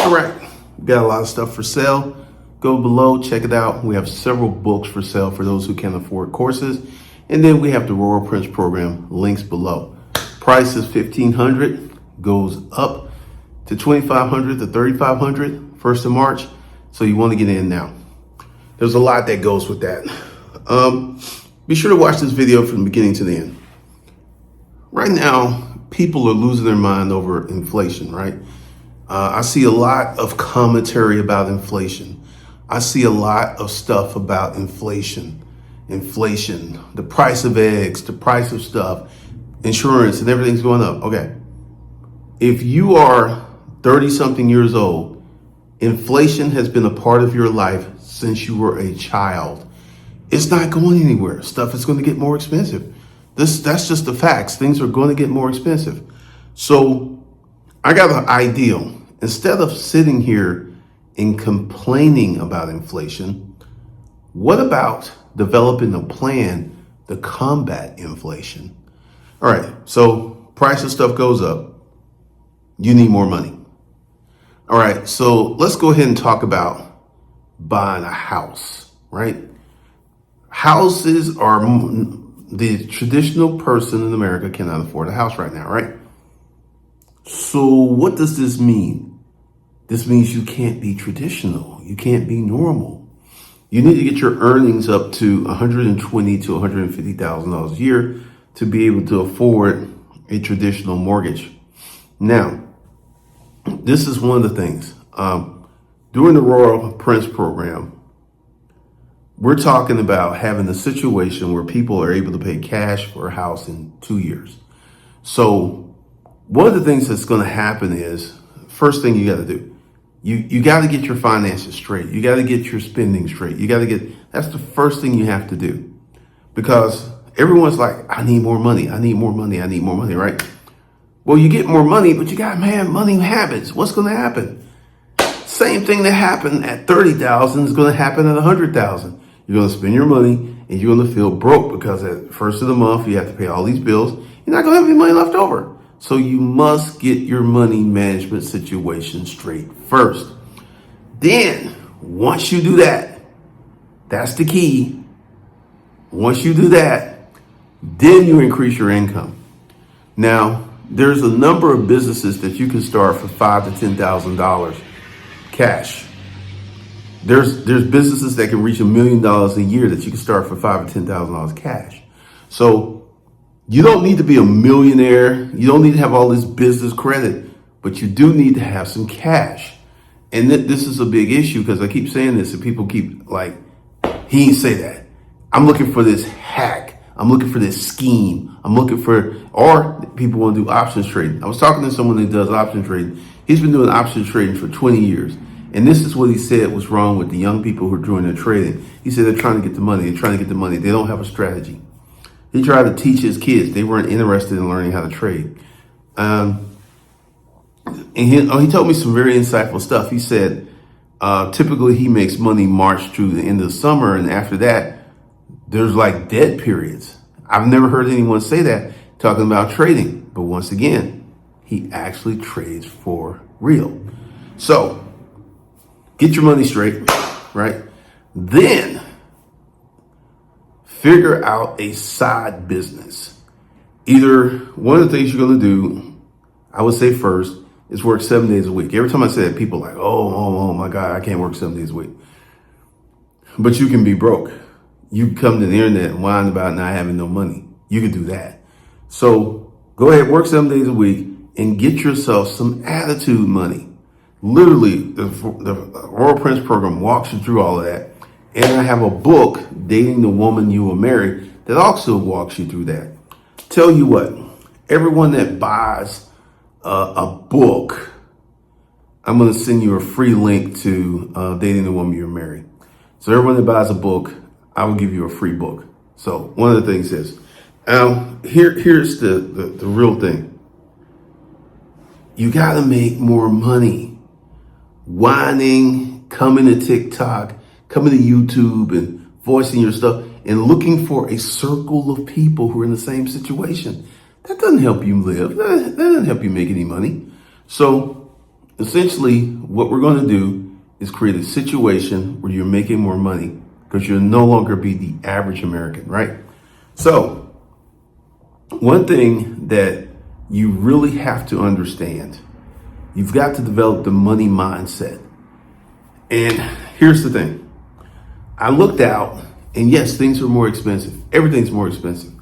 All right, we got a lot of stuff for sale. Go below, check it out. We have several books for sale for those who can't afford courses. And then we have the Royal Prince program, links below. Price is $1,500, goes up to $2,500 to $3,500, 1st of March. So you want to get in now. There's a lot that goes with that. Be sure to watch this video from the beginning to the end. Right now, people are losing their mind over inflation, right? I see a lot of commentary about inflation. I see a lot of stuff about inflation, the price of eggs, the price of stuff, insurance, and everything's going up. Okay. If you are 30 something years old, inflation has been a part of your life since you were a child. It's not going anywhere. Stuff is going to get more expensive. That's just the facts. Things are going to get more expensive. So I got an ideal. Instead of sitting here and complaining about inflation, what about developing a plan to combat inflation? All right, so price of stuff goes up. You need more money. All right, so let's go ahead and talk about buying a house, right? Houses are, the traditional person in America cannot afford a house right now, right? So what does this mean? This means you can't be traditional. You can't be normal. You need to get your earnings up to $120,000 to $150,000 a year to be able to afford a traditional mortgage. Now, this is one of the things. During the Royal Prince program, we're talking about having a situation where people are able to pay cash for a house in 2 years. So one of the things that's going to happen is, first thing you got to do, you got to get your finances straight. You got to get your spending straight. That's the first thing you have to do, because everyone's like, I need more money. I need more money. I need more money, right? Well, you get more money, but you got money habits. What's going to happen? Same thing that happened at 30,000 is going to happen at 100,000. You're going to spend your money and you're going to feel broke because at first of the month, you have to pay all these bills. You're not going to have any money left over. So you must get your money management situation straight first. Then once you do that, that's the key. Once you do that, then you increase your income. Now, there's a number of businesses that you can start for $5,000 to $10,000 cash. There's businesses that can reach $1 million a year that you can start for $5,000 to $10,000 cash. So you don't need to be a millionaire. You don't need to have all this business credit, but you do need to have some cash. And this is a big issue because I keep saying this and people keep like, he didn't say that. I'm looking for this hack. I'm looking for this scheme. Or people want to do options trading. I was talking to someone that does option trading. He's been doing options trading for 20 years. And this is what he said was wrong with the young people who are doing their trading. He said they're trying to get the money. They don't have a strategy. He tried to teach his kids. They weren't interested in learning how to trade. And he told me some very insightful stuff. He said, typically he makes money March through the end of the summer. And after that, there's like dead periods. I've never heard anyone say that talking about trading. But once again, he actually trades for real. So get your money straight, right? Then figure out a side business. Either one of the things you're going to do, I would say first, is work 7 days a week. Every time I say that, people are like, oh my God, I can't work 7 days a week. But you can be broke. You can come to the internet and whine about not having no money. You can do that. So go ahead, work 7 days a week and get yourself some attitude money. Literally, the Royal Prince program walks you through all of that. And I have a book, Dating the Woman You Will Marry, that also walks you through that. Tell you what, everyone that buys a book, I'm going to send you a free link to Dating the Woman You'll Marry. So everyone that buys a book, I will give you a free book. So one of the things is, here's the real thing. You got to make more money. Whining, coming to TikTok, coming to YouTube and voicing your stuff and looking for a circle of people who are in the same situation. That doesn't help you live. That doesn't help you make any money. So essentially what we're going to do is create a situation where you're making more money because you'll no longer be the average American, right? So one thing that you really have to understand, you've got to develop the money mindset. And here's the thing. I looked out and yes, things are more expensive. Everything's more expensive.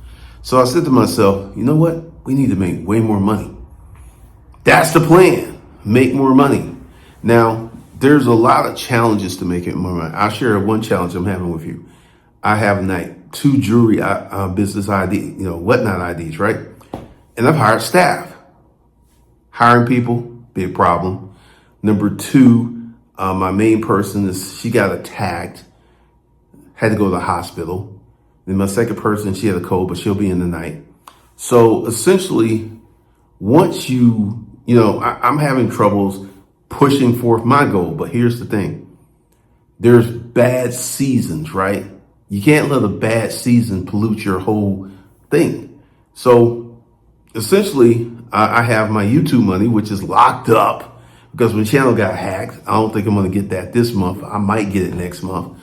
So I said to myself, you know what? We need to make way more money. That's the plan. Make more money. Now, there's a lot of challenges to making more money. I'll share one challenge I'm having with you. I have like 2 jewelry business whatnot IDs, right? And I've hired staff. Hiring people, big problem. Number 2, my main person she got attacked, had to go to the hospital. Then my second person, she had a cold, but she'll be in the night. So essentially, once I'm having troubles pushing forth my goal. But here's the thing. There's bad seasons, right? You can't let a bad season pollute your whole thing. So essentially, I have my YouTube money, which is locked up because my channel got hacked. I don't think I'm going to get that this month. I might get it next month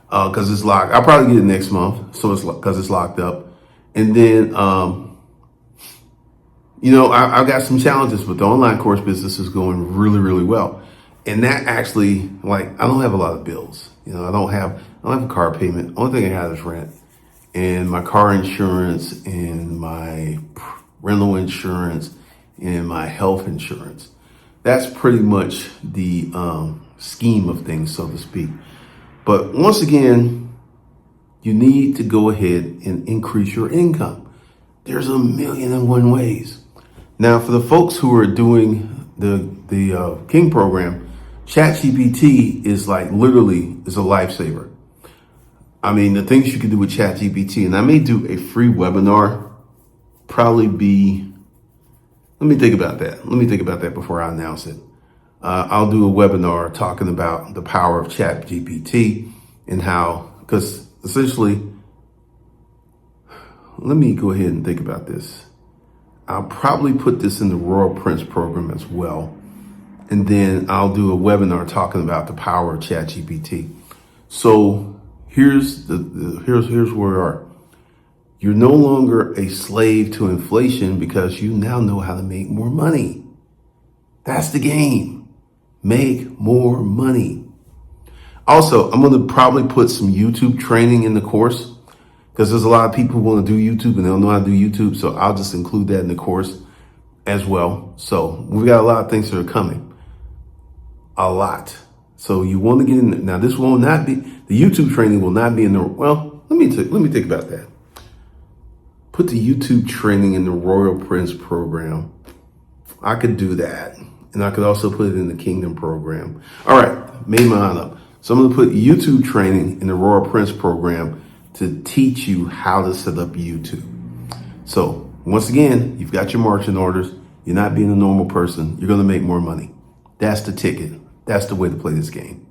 because it's locked. I'll probably get it next month. So it's because it's locked up. And then, I've got some challenges, but the online course business is going really, really well. And that actually, I don't have a lot of bills. I don't have a car payment. Only thing I have is rent and my car insurance and my rental insurance and my health insurance. That's pretty much the scheme of things, so to speak. But once again, you need to go ahead and increase your income. There's 1,000,001 ways. Now, for the folks who are doing the King program, ChatGPT is literally is a lifesaver. I mean, the things you can do with ChatGPT, and I may do a free webinar, let me think about that before I announce it. I'll do a webinar talking about the power of ChatGPT and because essentially, let me go ahead and think about this. I'll probably put this in the Royal Prince program as well. And then I'll do a webinar talking about the power of ChatGPT. So here's where we are. You're no longer a slave to inflation because you now know how to make more money. That's the game. Make more money. Also, I'm going to probably put some YouTube training in the course because there's a lot of people who want to do YouTube and they don't know how to do YouTube. So I'll just include that in the course as well. So we've got a lot of things that are coming. A lot. So you want to get in. Now, this will not be, the YouTube training will not be in the, well, let me think about that. Put the YouTube training in the Royal Prince program. I could do that. And I could also put it in the Kingdom program. All right, made my mind up. So I'm going to put YouTube training in the Royal Prince program to teach you how to set up YouTube. So once again, you've got your marching orders. You're not being a normal person. You're going to make more money. That's the ticket. That's the way to play this game.